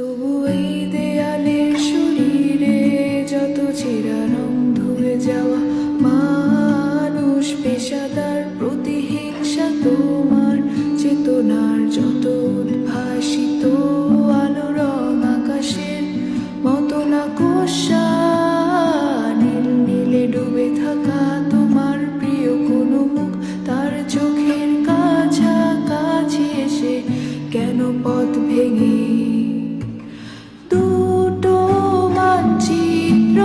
তবু এই দেয়ালের শরীরে যত ছেঁড়া রং ধুয়ে যাওয়া মানুষ, পেশাদার প্রতিহিংসা তোমার চেতনার যত উদ্ভাসিত আলো রং আকাশের মতো না কোষা নীল নীলে ডুবে থাকা তোমার প্রিয় কোনো মুখ তার চোখের কাছাকাছি এসে কেন পথ ভেঙে দুটো মানচিত্র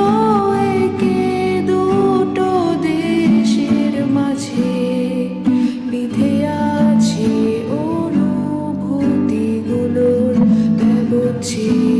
এঁকে দুটো দেশের মাঝে বিধে আছে অনুভূতিগুলোর ব্যবচ্ছেদ।